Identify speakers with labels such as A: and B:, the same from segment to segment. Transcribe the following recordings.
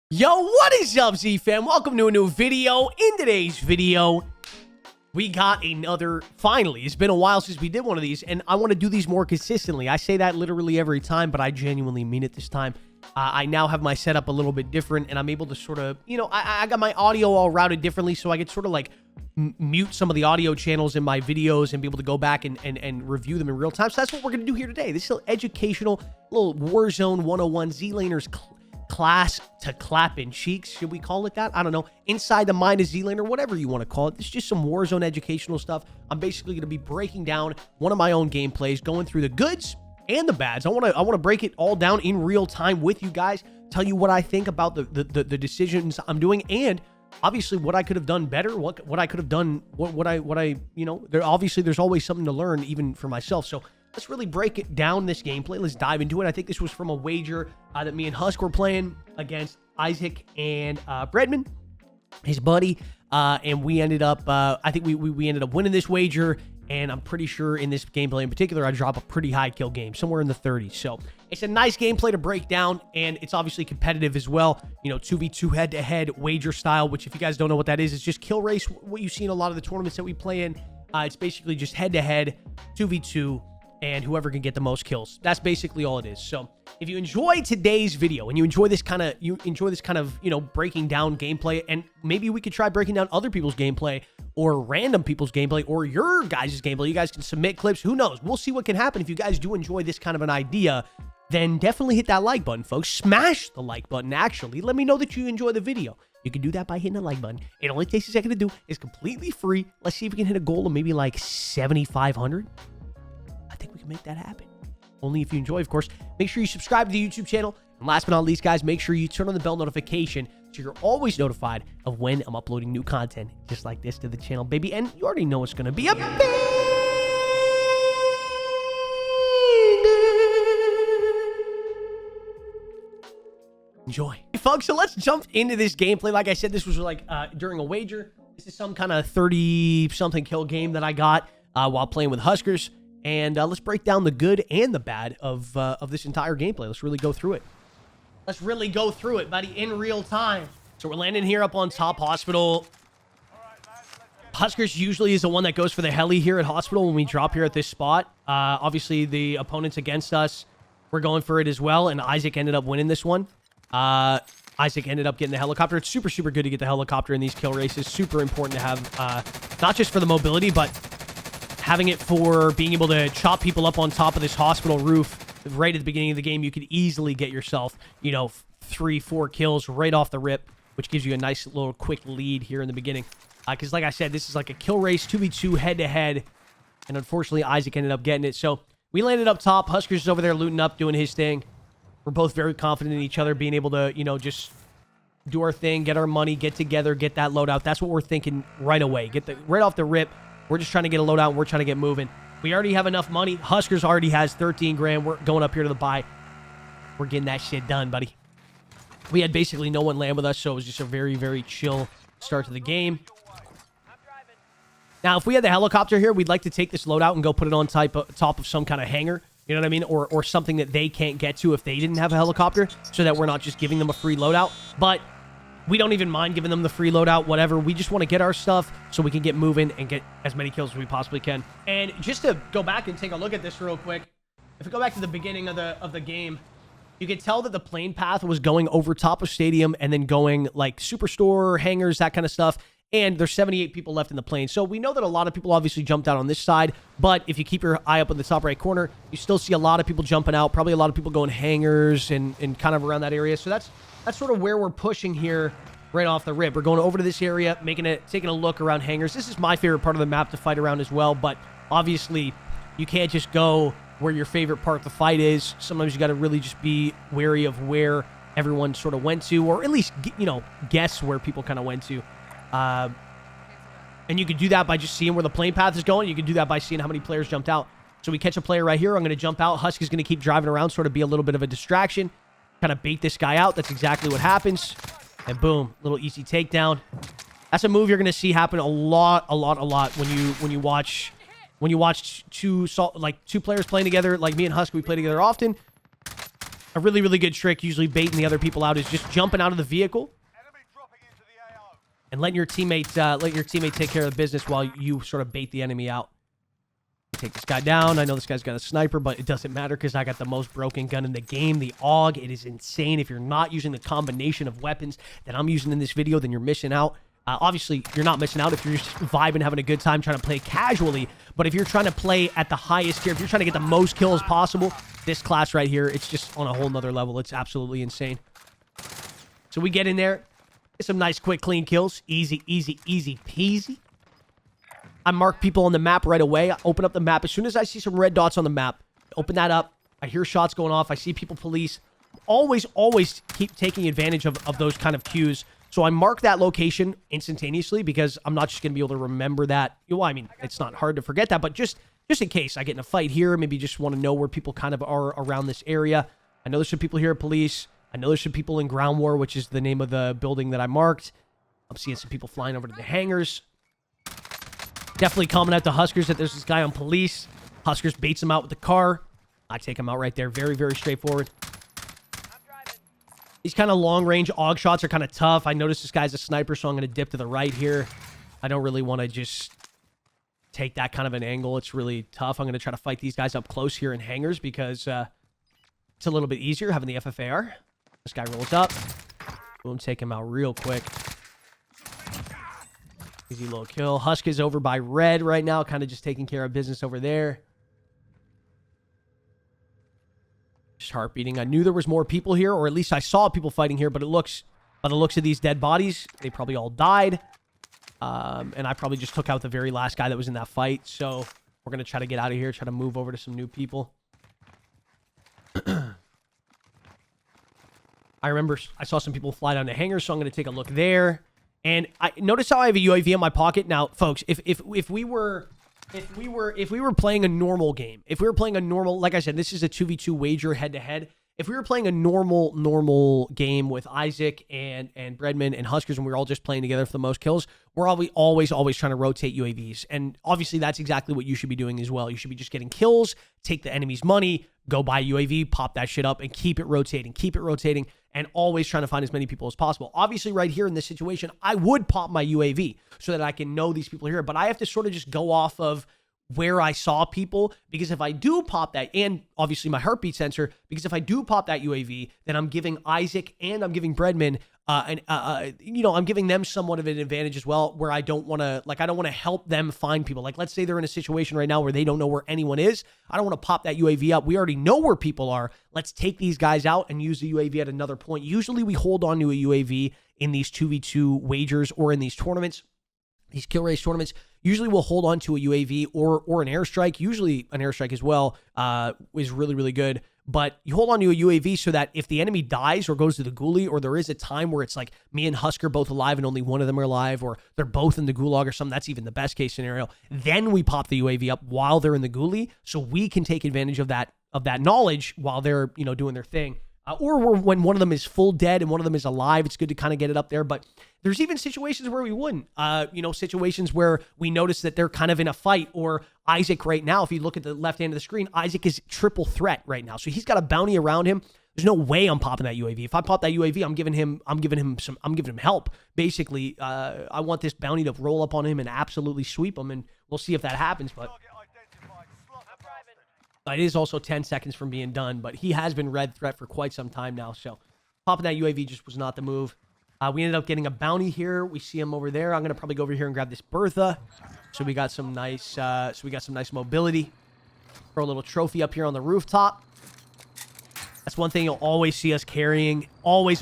A: Yo, what is up, Z fam? Welcome to a new video. In today's video, we got another, finally, it's been a while since we did one of these, and I want to do these more consistently. I say that literally every time, but I genuinely mean it this time. I now have my setup a little bit different, and I'm able to sort of, you know, I got my audio all routed differently, so I could sort of like mute some of the audio channels in my videos and be able to go back and review them in real time. So that's what we're going to do here today. This is an educational little Warzone 101 Zlaner's class to clap in cheeks, should we call it that? I don't know. Inside the mind of Zlaner, whatever you want to call it. This is just some Warzone educational stuff. I'm basically going to be breaking down one of my own gameplays, going through the goods and the bads. I want to break it all down in real time with you guys, tell you what I think about the decisions I'm doing, and obviously what I could have done better, what I could have done, what I you know, there's always something to learn even for myself. So let's really break it down, this gameplay. Let's dive into it. I think this was from a wager that me and Husk were playing against Isaac and Bredman, his buddy, and we ended up, I think we ended up winning this wager, and I'm pretty sure in this gameplay in particular, I drop a pretty high kill game, somewhere in the 30s. So it's a nice gameplay to break down, and it's obviously competitive as well. You know, 2v2 head-to-head wager style, which if you guys don't know what that is, it's just kill race, what you see in a lot of the tournaments that we play in. It's basically just head-to-head, 2v2, and whoever can get the most kills. That's basically all it is. So if you enjoy today's video and you enjoy this kind of, you know, breaking down gameplay, and maybe we could try breaking down other people's gameplay or random people's gameplay or your guys' gameplay. You guys can submit clips. Who knows? We'll see what can happen. If you guys do enjoy this kind of an idea, then definitely hit that like button, folks. Smash the like button, actually. Let me know that you enjoy the video. You can do that by hitting the like button. It only takes a second to do. It's completely free. Let's see if we can hit a goal of maybe like 7,500. I think we can make that happen. Only if you enjoy, of course. Make sure you subscribe to the YouTube channel. And last but not least, guys, make sure you turn on the bell notification so you're always notified of when I'm uploading new content just like this to the channel, baby. And you already know it's going to be a bang. Enjoy. Hey, folks, so let's jump into this gameplay. Like I said, this was like during a wager. This is some kind of 30-something kill game that I got while playing with Huskers. And let's break down the good and the bad of this entire gameplay. Let's really go through it. Let's really go through it, buddy, in real time. So we're landing here up on top Hospital. Huskers usually is the one that goes for the heli here at Hospital when we drop here at this spot. Obviously, the opponents against us were going for it as well, and Isaac ended up winning this one. Isaac ended up getting the helicopter. It's super, super good to get the helicopter in these kill races. Super important to have, not just for the mobility, but having it for being able to chop people up on top of this hospital roof right at the beginning of the game. You could easily get yourself, you know, 3-4 kills right off the rip, which gives you a nice little quick lead here in the beginning. Because like I said, this is like a kill race, 2v2 head-to-head, and unfortunately, Isaac ended up getting it. So we landed up top. Huskers is over there looting up, doing his thing. We're both very confident in each other, being able to, you know, just do our thing, get our money, get together, get that loadout. That's what we're thinking right away. Right off the rip. We're just trying to get a loadout, and we're trying to get moving. We already have enough money. Huskers already has 13 grand. We're going up here to the buy. We're getting that shit done, buddy. We had basically no one land with us, so it was just a very, very chill start to the game. Now, if we had the helicopter here, we'd like to take this loadout and go put it on top of some kind of hangar. You know what I mean? Or something that they can't get to if they didn't have a helicopter, so that we're not just giving them a free loadout. But we don't even mind giving them the free loadout, whatever. We just want to get our stuff so we can get moving and get as many kills as we possibly can. And just to go back and take a look at this real quick, if we go back to the beginning of the game, you could tell that the plane path was going over top of stadium and then going like superstore, hangars, that kind of stuff. And there's 78 people left in the plane. So we know that a lot of people obviously jumped out on this side. But if you keep your eye up in the top right corner, you still see a lot of people jumping out. Probably a lot of people going hangars and kind of around that area. So that's sort of where we're pushing here right off the rip. We're going over to this area, taking a look around hangars. This is my favorite part of the map to fight around as well, but obviously you can't just go where your favorite part of the fight is. Sometimes you got to really just be wary of where everyone sort of went to, or at least, you know, guess where people kind of went to. And you could do that by just seeing where the plane path is going. You can do that by seeing how many players jumped out. So we catch a player right here. I'm going to jump out. Husk is going to keep driving around, sort of be a little bit of a distraction, kind of bait this guy out. That's exactly what happens. And boom, little easy takedown. That's a move you're going to see happen a lot when you watch two players playing together. Like me and Husk, we play together often. A really, really good trick, usually baiting the other people out, is just jumping out of the vehicle and letting your teammate take care of the business while you sort of bait the enemy out. Take this guy down. I know this guy's got a sniper, but it doesn't matter because I got the most broken gun in the game, the AUG. It is insane. If you're not using the combination of weapons that I'm using in this video, then you're missing out. Obviously, you're not missing out if you're just vibing, having a good time, trying to play casually. But if you're trying to play at the highest tier, if you're trying to get the most kills possible, this class right here, it's just on a whole nother level. It's absolutely insane. So we get in there, get some nice, quick, clean kills. Easy, easy, easy peasy. I mark people on the map right away. I open up the map. As soon as I see some red dots on the map, open that up. I hear shots going off. I see people police. Always keep taking advantage of those kind of cues. So I mark that location instantaneously because I'm not just going to be able to remember that. Well, I mean, it's not hard to forget that, but just in case I get in a fight here, maybe just want to know where people kind of are around this area. I know there's some people here at police. I know there's some people in ground war, which is the name of the building that I marked. I'm seeing some people flying over to the hangars. Definitely calling out to Huskers that there's this guy on police. Huskers baits him out with the car. I take him out right there. Very, very straightforward. These kind of long-range AUG shots are kind of tough. I noticed this guy's a sniper, so I'm going to dip to the right here. I don't really want to just take that kind of an angle. It's really tough. I'm going to try to fight these guys up close here in hangars because it's a little bit easier having the FFAR. This guy rolls up. Boom, take him out real quick. Easy little kill. Husk is over by red right now, kind of just taking care of business over there. Just heart beating. I knew there was more people here, or at least I saw people fighting here, but it looks, by the looks of these dead bodies, they probably all died. And I probably just took out the very last guy that was in that fight. So we're going to try to get out of here, try to move over to some new people. I remember I saw some people fly down the hangar, so I'm going to take a look there. And I notice how I have a UAV in my pocket. Now, folks, if we were playing a normal game, if we were playing a normal, like I said, this is a 2v2 wager head-to-head. If we were playing a normal game with Isaac and Breadman and Huskers, and we were all just playing together for the most kills, we're always trying to rotate UAVs. And obviously, that's exactly what you should be doing as well. You should be just getting kills, take the enemy's money, go buy UAV, pop that shit up, and keep it rotating, and always trying to find as many people as possible. Obviously, right here in this situation, I would pop my UAV so that I can know these people here, but I have to sort of just go off of where I saw people, because if I do pop that, and obviously my heartbeat sensor, because if I do pop that UAV, then I'm giving Isaac and I'm giving Breadman, I'm giving them somewhat of an advantage as well, where I don't want to help them find people. Like, let's say they're in a situation right now where they don't know where anyone is. I don't want to pop that UAV up. We already know where people are. Let's take these guys out and use the UAV at another point. Usually we hold on to a UAV in these 2v2 wagers or in these tournaments. These kill race tournaments, usually we'll hold on to a UAV or an airstrike. Usually an airstrike as well is really, really good. But you hold on to a UAV so that if the enemy dies or goes to the ghoulie, or there is a time where it's like me and Husker both alive and only one of them are alive, or they're both in the gulag or something, that's even the best case scenario. Then we pop the UAV up while they're in the ghoulie, so we can take advantage of that knowledge while they're doing their thing. Or when one of them is full dead and one of them is alive, it's good to kind of get it up there. But there's even situations where we wouldn't. Situations where we notice that they're kind of in a fight. Or Isaac right now, if you look at the left hand of the screen, Isaac is triple threat right now. So he's got a bounty around him. There's no way I'm popping that UAV. If I pop that UAV, I'm giving him help. Basically, I want this bounty to roll up on him and absolutely sweep him, and we'll see if that happens. But it is also 10 seconds from being done, but he has been red threat for quite some time now, so popping that UAV just was not the move. We ended up getting a bounty here. We see him over there. I'm going to probably go over here and grab this Bertha. So we got some nice mobility. Throw a little trophy up here on the rooftop. That's one thing you'll always see us carrying. Always.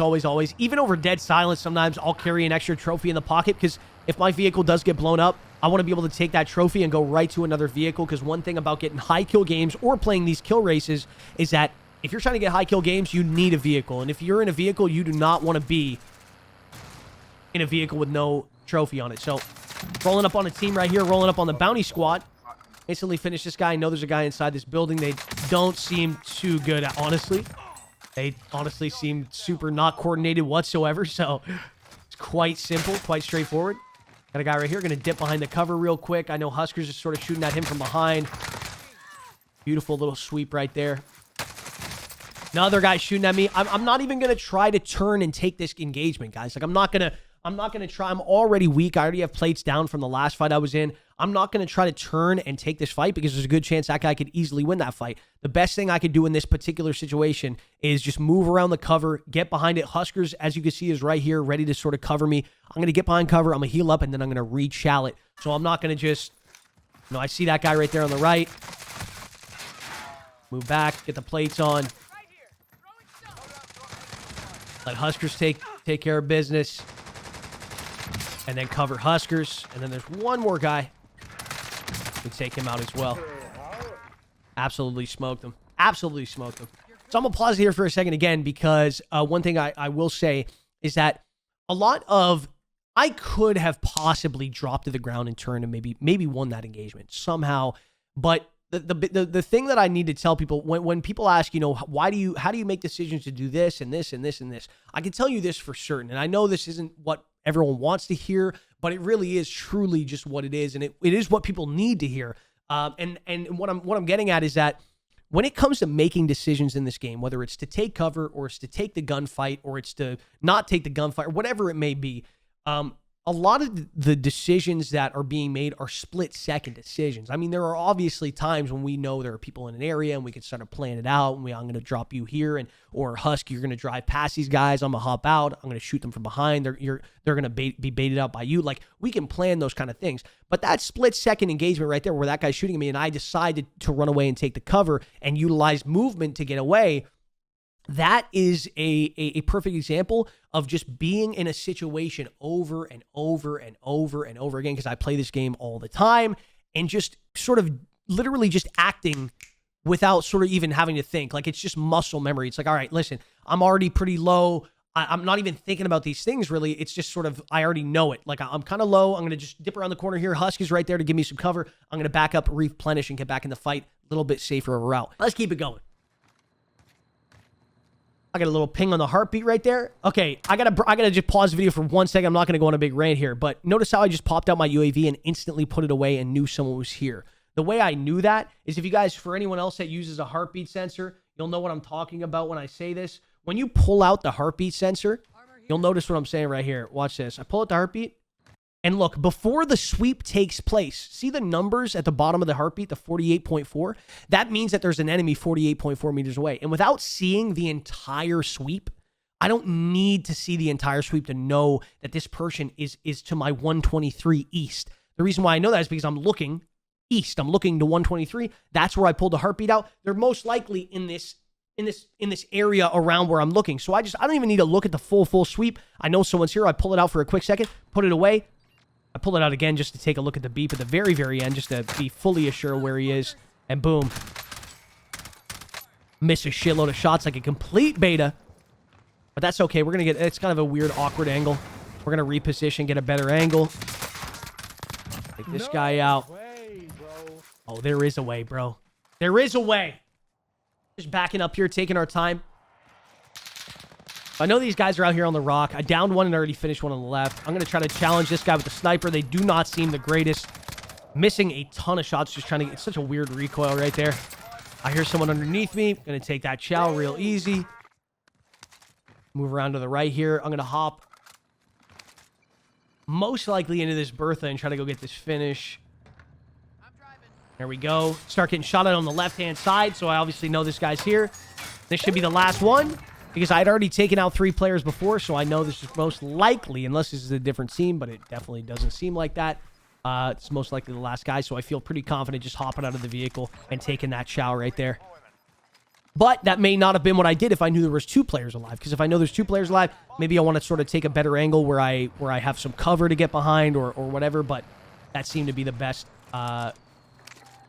A: Even over dead silence, sometimes I'll carry an extra trophy in the pocket, because if my vehicle does get blown up, I want to be able to take that trophy and go right to another vehicle, because one thing about getting high kill games or playing these kill races is that if you're trying to get high kill games, you need a vehicle. And if you're in a vehicle, you do not want to be in a vehicle with no trophy on it. So rolling up on a team right here, rolling up on the bounty squad. Instantly finish this guy. I know there's a guy inside this building. They don't seem too good, honestly. They honestly seem super not coordinated whatsoever. So it's quite simple, quite straightforward. Got a guy right here. Going to dip behind the cover real quick. I know Huskers is sort of shooting at him from behind. Beautiful little sweep right there. Another guy shooting at me. I'm not even going to try to turn and take this engagement, guys. Like, I'm not going to try. I'm already weak. I already have plates down from the last fight I was in. I'm not going to try to turn and take this fight because there's a good chance that guy could easily win that fight. The best thing I could do in this particular situation is just move around the cover, get behind it. Huskers, as you can see, is right here, ready to sort of cover me. I'm going to get behind cover. I'm going to heal up, and then I'm going to re-chal it. So I'm not going to just, I see that guy right there on the right. Move back, get the plates on. Let Huskers take care of business. And then cover Huskers. And then there's one more guy. We take him out as well. Absolutely smoked him. Absolutely smoked him. So I'm going to pause here for a second again because one thing I will say is that a lot of... I could have possibly dropped to the ground and turned and maybe won that engagement somehow. But the thing that I need to tell people when people ask, how do you make decisions to do this and this and this and this? I can tell you this for certain. And I know this isn't what everyone wants to hear, but it really is truly just what it is. And it is what people need to hear. And what I'm getting at is that when it comes to making decisions in this game, whether it's to take cover or it's to take the gunfight or it's to not take the gunfight or whatever it may be, a lot of the decisions that are being made are split-second decisions. I mean, there are obviously times when we know there are people in an area and we can start to plan it out. And I'm going to drop you here, or Husk, you're going to drive past these guys. I'm going to hop out. I'm going to shoot them from behind. They're going to be baited out by you. Like, we can plan those kind of things. But that split-second engagement right there where that guy's shooting at me and I decided to run away and take the cover and utilize movement to get away, that is a perfect example of just being in a situation over and over and over and over again, because I play this game all the time, and just sort of literally just acting without sort of even having to think. Like, it's just muscle memory. It's like, all right, listen, I'm already pretty low. I'm not even thinking about these things, really. It's just sort of, I already know it. Like, I'm kind of low. I'm going to just dip around the corner here. Husk is right there to give me some cover. I'm going to back up, replenish, and get back in the fight. A little bit safer of a route. Let's keep it going. I got a little ping on the heartbeat right there. Okay, I gotta just pause the video for 1 second. I'm not gonna go on a big rant here, but notice how I just popped out my UAV and instantly put it away and knew someone was here. The way I knew that is, if you guys, for anyone else that uses a heartbeat sensor, you'll know what I'm talking about when I say this. When you pull out the heartbeat sensor, you'll notice what I'm saying right here. Watch this. I pull out the heartbeat. And look, before the sweep takes place, see the numbers at the bottom of the heartbeat, the 48.4? That means that there's an enemy 48.4 meters away. And without seeing the entire sweep, I don't need to see the entire sweep to know that this person is to my 123 east. The reason why I know that is because I'm looking east. I'm looking to 123. That's where I pulled the heartbeat out. They're most likely in this area around where I'm looking. So I don't even need to look at the full sweep. I know someone's here. I pull it out for a quick second, put it away. I pull it out again just to take a look at the beep at the very, very end, just to be fully assured where he is. And boom. Miss a shitload of shots like a complete beta. But that's okay. We're going to get... It's kind of a weird, awkward angle. We're going to reposition, get a better angle. Take this guy out. Oh, there is a way, bro. There is a way. Just backing up here, taking our time. I know these guys are out here on the rock. I downed one and already finished one on the left. I'm going to try to challenge this guy with the sniper. They do not seem the greatest. Missing a ton of shots, just trying to get... It's such a weird recoil right there. I hear someone underneath me. I'm going to take that chow real easy. Move around to the right here. I'm going to hop most likely into this Bertha and try to go get this finish. There we go. Start getting shot at on the left-hand side, so I obviously know this guy's here. This should be the last one, because I'd already taken out 3 players before, so I know this is most likely, unless this is a different team, but it definitely doesn't seem like that. It's most likely the last guy, so I feel pretty confident just hopping out of the vehicle and taking that chow right there. But that may not have been what I did if I knew there was 2 players alive, because if I know there's 2 players alive, maybe I want to sort of take a better angle where I have some cover to get behind or whatever, but that seemed to be the best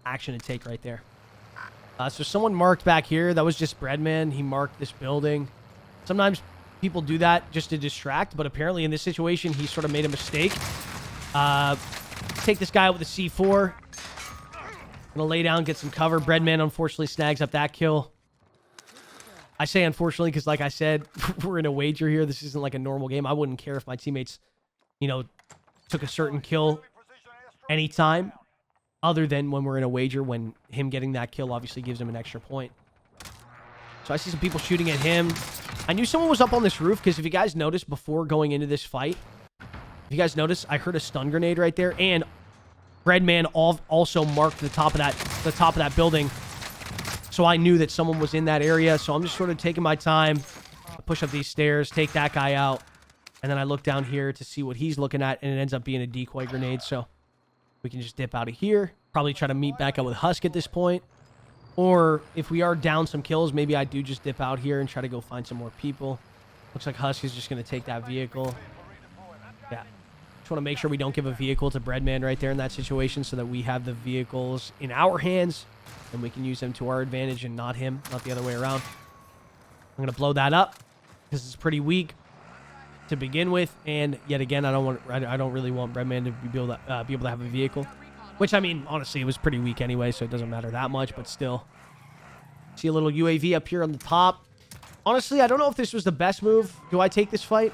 A: action to take right there. So someone marked back here. That was just Breadman. He marked this building. Sometimes people do that just to distract, but apparently in this situation, he sort of made a mistake. Take this guy out with a C4. Gonna lay down, get some cover. Breadman unfortunately snags up that kill. I say unfortunately because, like I said, we're in a wager here. This isn't like a normal game. I wouldn't care if my teammates, took a certain kill anytime, other than when we're in a wager, when him getting that kill obviously gives him an extra point. So I see some people shooting at him. I knew someone was up on this roof because if you guys noticed before going into this fight, if you guys noticed, I heard a stun grenade right there, and Breadman also marked the top of that building. So I knew that someone was in that area. So I'm just sort of taking my time, push up these stairs, take that guy out, and then I look down here to see what he's looking at, and it ends up being a decoy grenade. So we can just dip out of here. Probably try to meet back up with Husk at this point. Or if we are down some kills, maybe I do just dip out here and try to go find some more people. Looks like Husk is just going to take that vehicle. Yeah. Just want to make sure we don't give a vehicle to Breadman right there in that situation so that we have the vehicles in our hands and we can use them to our advantage and not him, not the other way around. I'm going to blow that up because it's pretty weak to begin with. And yet again, I don't really want Breadman to be able to have a vehicle. Which, I mean, honestly, it was pretty weak anyway, so it doesn't matter that much, but still. See a little UAV up here on the top. Honestly, I don't know if this was the best move. Do I take this fight?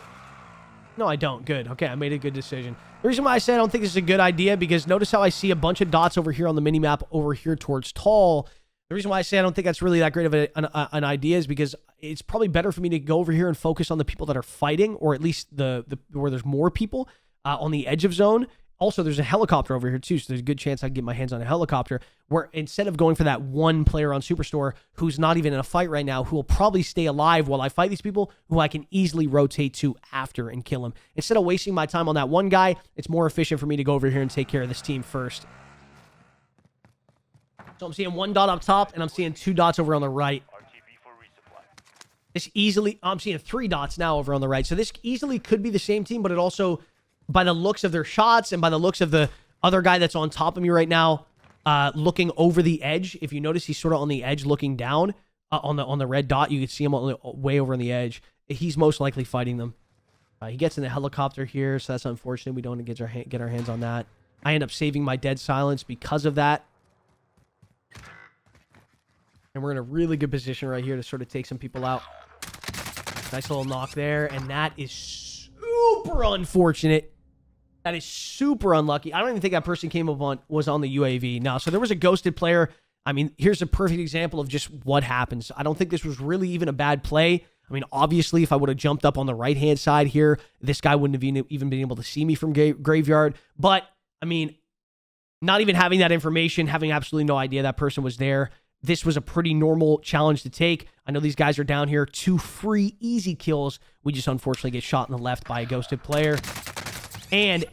A: No, I don't. Good. Okay, I made a good decision. The reason why I say I don't think this is a good idea, because notice how I see a bunch of dots over here on the minimap over here towards tall. The reason why I say I don't think that's really that great of an idea is because it's probably better for me to go over here and focus on the people that are fighting, or at least where there's more people on the edge of zone. Also, there's a helicopter over here, too, so there's a good chance I can get my hands on a helicopter, where instead of going for that one player on Superstore who's not even in a fight right now, who will probably stay alive while I fight these people, who I can easily rotate to after and kill him. Instead of wasting my time on that one guy, it's more efficient for me to go over here and take care of this team first. So I'm seeing one dot up top, and I'm seeing two dots over on the right. I'm seeing three dots now over on the right. So this easily could be the same team, but it also, by the looks of their shots and by the looks of the other guy that's on top of me right now, looking over the edge. If you notice, he's sort of on the edge looking down on the red dot. You can see him way over on the edge. He's most likely fighting them. He gets in the helicopter here, so that's unfortunate. We don't want to get our hands on that. I end up saving my dead silence because of that. And we're in a really good position right here to sort of take some people out. Nice little knock there, and that is super unfortunate. That is super unlucky. I don't even think that person was on the UAV. No, so there was a ghosted player. I mean, here's a perfect example of just what happens. I don't think this was really even a bad play. I mean, obviously, if I would have jumped up on the right-hand side here, this guy wouldn't have even been able to see me from Graveyard. But, I mean, not even having that information, having absolutely no idea that person was there, this was a pretty normal challenge to take. I know these guys are down here. 2 free, easy kills. We just unfortunately get shot in the left by a ghosted player. And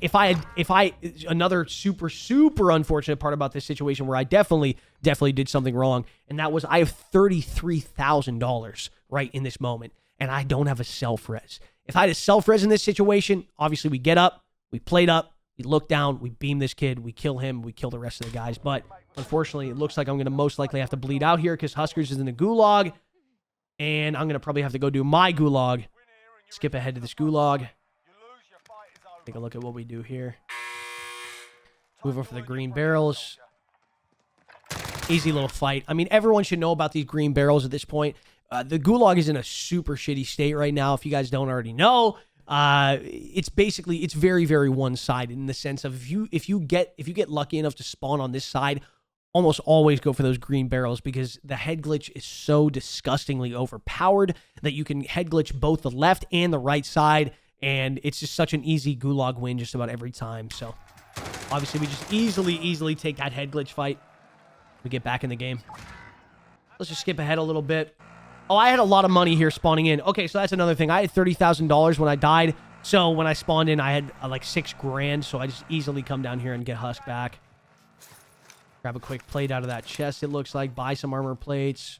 A: another super, super unfortunate part about this situation where I definitely did something wrong, and that was I have $33,000 right in this moment, and I don't have a self-res. If I had a self-res in this situation, obviously we get up, we played up, we look down, we beam this kid, we kill him, we kill the rest of the guys. But unfortunately, it looks like I'm going to most likely have to bleed out here because Huskers is in the gulag, and I'm going to probably have to go do my gulag. Skip ahead to this gulag. Take a look at what we do here. Move over for the green barrels. Easy little fight. I mean, everyone should know about these green barrels at this point. The gulag is in a super shitty state right now. If you guys don't already know, it's very, very one-sided in the sense of if you get lucky enough to spawn on this side, almost always go for those green barrels because the head glitch is so disgustingly overpowered that you can head glitch both the left and the right side. And it's just such an easy gulag win just about every time. So, obviously, we just easily take that head glitch fight. We get back in the game. Let's just skip ahead a little bit. Oh, I had a lot of money here spawning in. Okay, so that's another thing. I had $30,000 when I died. So, when I spawned in, I had like $6,000. So, I just easily come down here and get Husk back. Grab a quick plate out of that chest, it looks like. Buy some armor plates.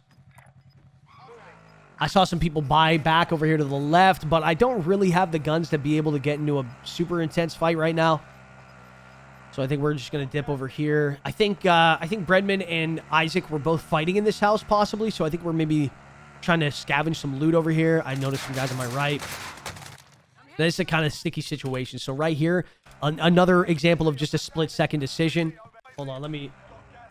A: I saw some people buy back over here to the left, but I don't really have the guns to be able to get into a super intense fight right now. So I think we're just going to dip over here. I think Breadman and Isaac were both fighting in this house, possibly. So I think we're maybe trying to scavenge some loot over here. I noticed some guys on my right. This is a kind of sticky situation. So right here, another example of just a split-second decision. Hold on, let me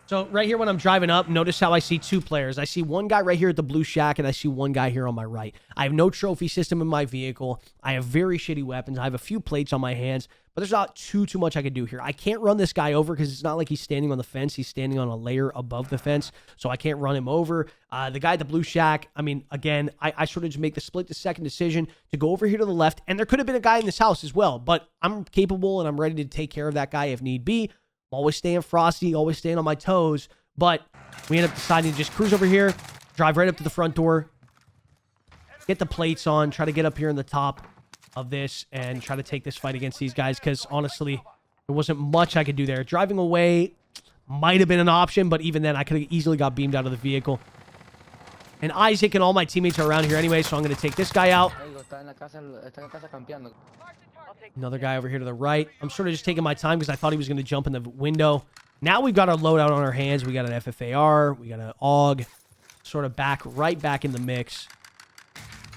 A: So right here when I'm driving up, notice how I see two players. I see one guy right here at the blue shack, and I see one guy here on my right. I have no trophy system in my vehicle. I have very shitty weapons. I have a few plates on my hands, but there's not too much I can do here. I can't run this guy over because it's not like he's standing on the fence. He's standing on a layer above the fence, so I can't run him over. The guy at the blue shack, I mean, again, I sort of just make the split-second decision to go over here to the left, and there could have been a guy in this house as well, but I'm capable and I'm ready to take care of that guy if need be. Always staying frosty, always staying on my toes, but we end up deciding to just cruise over here, drive right up to the front door, get the plates on, try to get up here in the top of this, and try to take this fight against these guys, because honestly, there wasn't much I could do there. Driving away might have been an option, but even then, I could have easily got beamed out of the vehicle. And Isaac and all my teammates are around here anyway, so I'm going to take this guy out. Another guy over here to the right. I'm sort of just taking my time because I thought he was going to jump in the window. Now we've got our loadout on our hands. We got an FFAR. We got an AUG. Sort of right back in the mix.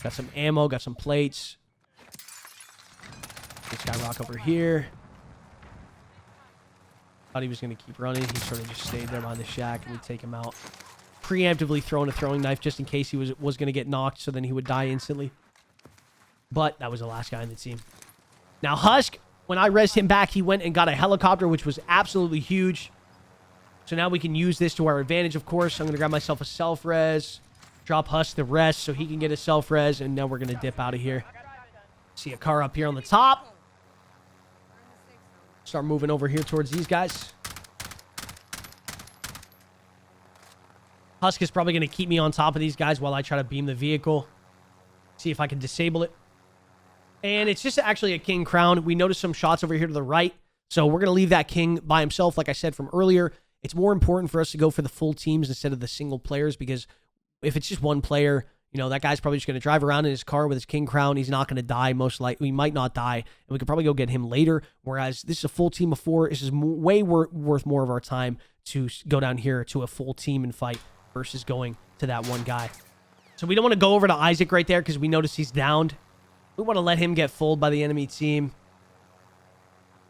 A: Got some ammo. Got some plates. This guy rock over here. Thought he was going to keep running. He sort of just stayed there behind the shack, and we take him out. Preemptively throwing a throwing knife just in case he was going to get knocked, so then he would die instantly. But that was the last guy on the team. Now, Husk, when I rezzed him back, he went and got a helicopter, which was absolutely huge. So now we can use this to our advantage, of course. I'm going to grab myself a self-res, drop Husk the rest so he can get a self-res, and now we're going to dip out of here. See a car up here on the top. Start moving over here towards these guys. Husk is probably going to keep me on top of these guys while I try to beam the vehicle. See if I can disable it. And it's just actually a king crown. We noticed some shots over here to the right. So we're going to leave that king by himself, like I said from earlier. It's more important for us to go for the full teams instead of the single players, because if it's just one player, you know, that guy's probably just going to drive around in his car with his king crown. He's not going to die, most likely. He might not die, and we could probably go get him later. Whereas this is a full team of 4. This is way worth more of our time to go down here to a full team and fight versus going to that one guy. So we don't want to go over to Isaac right there because we notice he's downed. We want to let him get fooled by the enemy team.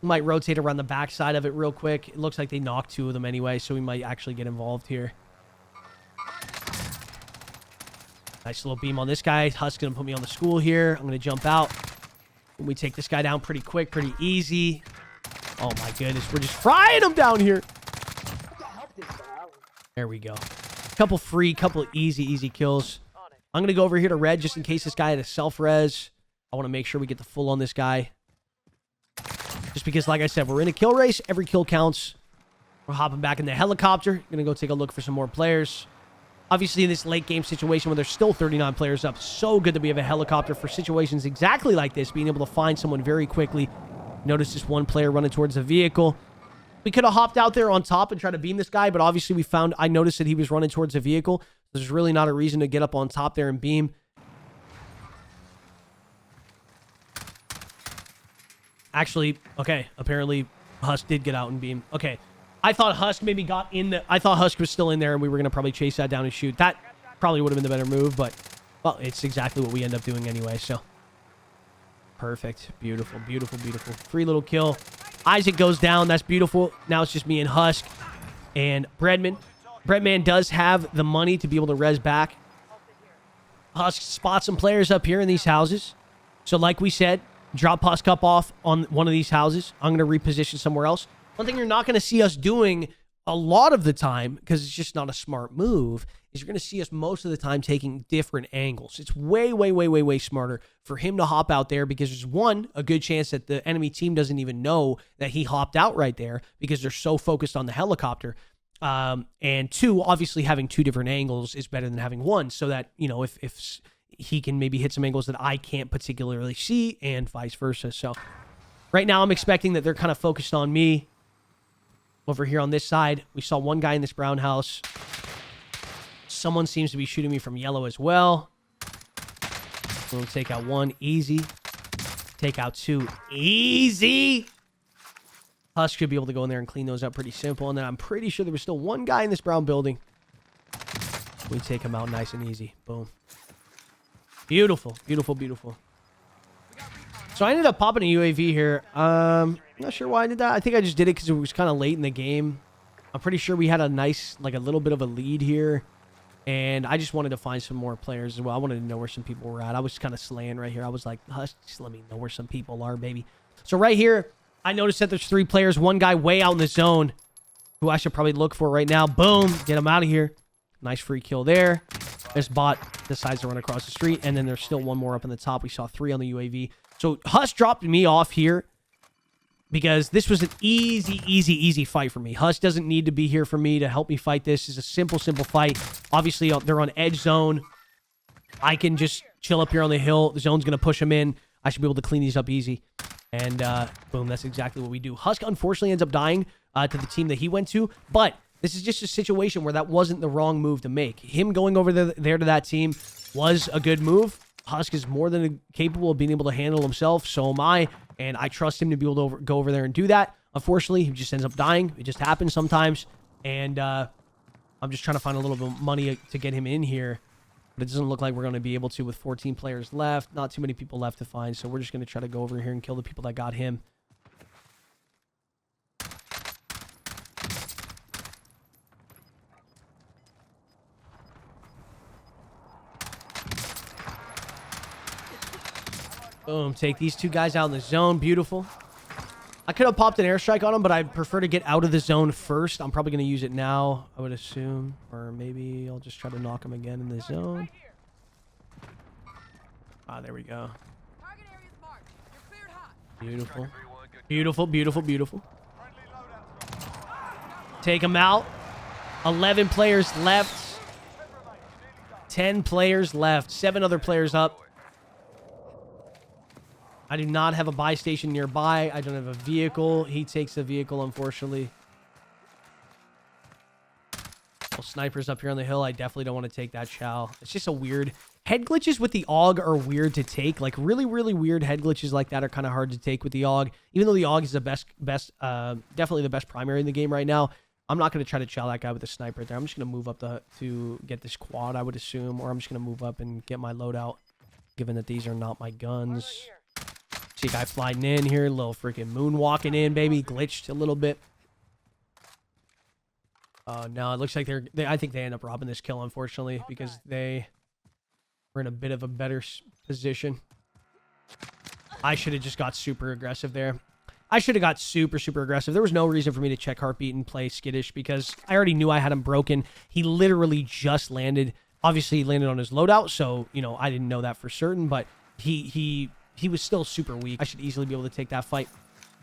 A: We might rotate around the backside of it real quick. It looks like they knocked 2 of them anyway, so we might actually get involved here. Nice little beam on this guy. Husk's going to put me on the school here. I'm going to jump out. And we take this guy down pretty quick, pretty easy. Oh my goodness, we're just frying him down here. There we go. Couple easy kills. I'm going to go over here to red just in case this guy had a self-res. I want to make sure we get the full on this guy. Just because, like I said, we're in a kill race. Every kill counts. We're hopping back in the helicopter. Going to go take a look for some more players. Obviously, in this late game situation where there's still 39 players up, so good that we have a helicopter for situations exactly like this, being able to find someone very quickly. Notice this one player running towards the vehicle. We could have hopped out there on top and tried to beam this guy, but obviously I noticed that he was running towards the vehicle. There's really not a reason to get up on top there and beam. Actually, okay, apparently Husk did get out and beam. Okay, I thought Husk maybe got in the... I thought Husk was still in there and we were going to probably chase that down and shoot. That probably would have been the better move, but, well, it's exactly what we end up doing anyway, so. Perfect. Beautiful. Free little kill. Isaac goes down. That's beautiful. Now it's just me and Husk and Breadman. Breadman does have the money to be able to res back. Husk spots some players up here in these houses. So like we said, drop Husk up off on one of these houses. I'm going to reposition somewhere else. One thing you're not going to see us doing a lot of the time, because it's just not a smart move, is you're going to see us most of the time taking different angles. It's way smarter for him to hop out there because there's, one, a good chance that the enemy team doesn't even know that he hopped out right there because they're so focused on the helicopter. And 2, obviously having 2 different angles is better than having 1, so that, you know, if he can maybe hit some angles that I can't particularly see and vice versa. So right now I'm expecting that they're kind of focused on me. Over here on this side, we saw one guy in this brown house. Someone seems to be shooting me from yellow as well. We'll take out 1, easy. Take out 2, easy. Husk should be able to go in there and clean those up pretty simple. And then I'm pretty sure there was still 1 guy in this brown building. We take him out nice and easy. Boom. Beautiful. So I ended up popping a UAV here. Not sure why I did that. I think I just did it because it was kind of late in the game. I'm pretty sure we had a nice, like a little bit of a lead here. And I just wanted to find some more players as well. I wanted to know where some people were at. I was kind of slaying right here. I was like, Hush, just let me know where some people are, baby. So right here, I noticed that there's 3 players. One guy way out in the zone who I should probably look for right now. Boom. Get him out of here. Nice free kill there. This bot decides to run across the street. And then there's still one more up in the top. We saw 3 on the UAV. So Huss dropped me off here because this was an easy fight for me. Huss doesn't need to be here for me to help me fight this. It's a simple fight. Obviously, they're on edge zone. I can just chill up here on the hill. The zone's going to push them in. I should be able to clean these up easy. And boom, that's exactly what we do. Husk, unfortunately, ends up dying to the team that he went to. But this is just a situation where that wasn't the wrong move to make. Him going over there to that team was a good move. Husk is more than capable of being able to handle himself. So am I. And I trust him to be able to go over there and do that. Unfortunately, he just ends up dying. It just happens sometimes. And I'm just trying to find a little bit of money to get him in here. But it doesn't look like we're going to be able to with 14 players left. Not too many people left to find. So we're just going to try to go over here and kill the people that got him. Boom. Take these 2 guys out in the zone. Beautiful. I could have popped an airstrike on him, but I'd prefer to get out of the zone first. I'm probably going to use it now, I would assume. Or maybe I'll just try to knock him again in the zone. Ah, there we go. Beautiful. Beautiful. Take him out. 11 players left. 10 players left. 7 other players up. I do not have a buy station nearby. I don't have a vehicle. He takes the vehicle, unfortunately. Well, snipers up here on the hill. I definitely don't want to take that chow. It's just a weird... Head glitches with the AUG are weird to take. Like, really weird head glitches like that are kind of hard to take with the AUG. Even though the AUG is the definitely the best primary in the game right now. I'm not going to try to chow that guy with a sniper there. I'm just going to move up to get this quad, I would assume. Or I'm just going to move up and get my loadout, given that these are not my guns. See a guy flying in here, a little freaking moonwalking in, baby. Glitched a little bit. No, it looks like I think they end up robbing this kill, unfortunately, because they were in a bit of a better position. I should have just got super aggressive there. I should have got super aggressive. There was no reason for me to check heartbeat and play skittish because I already knew I had him broken. He literally just landed. Obviously, he landed on his loadout, so, you know, I didn't know that for certain, but he was still super weak. I should easily be able to take that fight.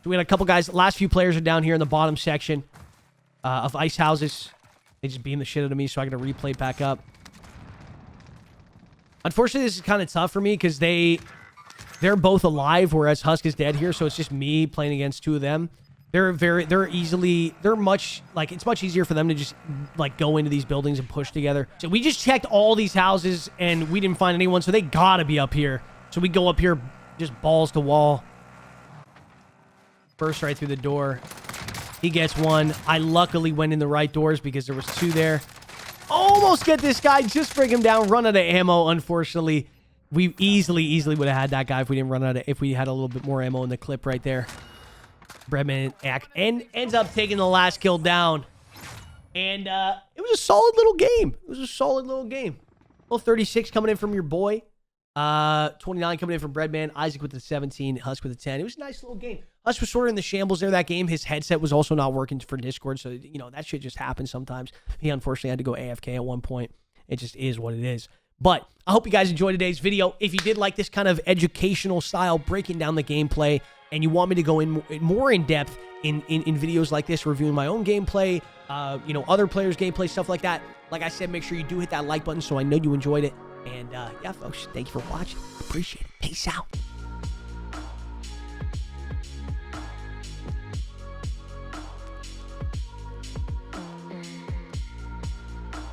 A: So we had a couple guys. Last few players are down here in the bottom section of ice houses. They just beamed the shit out of me, so I got to replay back up. Unfortunately, this is kind of tough for me because they're both alive, whereas Husk is dead here, so it's just me playing against 2 of them. It's much easier for them to just, like, go into these buildings and push together. So we just checked all these houses, and we didn't find anyone, so they gotta be up here. So we go up here, just balls to wall. Burst right through the door. He gets 1. I luckily went in the right doors because there was 2 there. Almost get this guy. Just bring him down. Run out of ammo, unfortunately. We easily would have had that guy if we didn't run out of... If we had a little bit more ammo in the clip right there. Breadman ends up taking the last kill down. And it was a solid little game. Little 36 coming in from your boy. 29 coming in from Breadman. Isaac with the 17. Husk with the 10. It was a nice little game. Husk was sort of in the shambles there that game. His headset was also not working for Discord. So, you know, that shit just happens sometimes. He unfortunately had to go AFK at one point. It just is what it is. But I hope you guys enjoyed today's video. If you did like this kind of educational style, breaking down the gameplay, and you want me to go in more in depth in videos like this, reviewing my own gameplay, you know, other players' gameplay, stuff like that, like I said, make sure you do hit that like button so I know you enjoyed it. And yeah, folks, thank you for watching. Appreciate it. Peace out.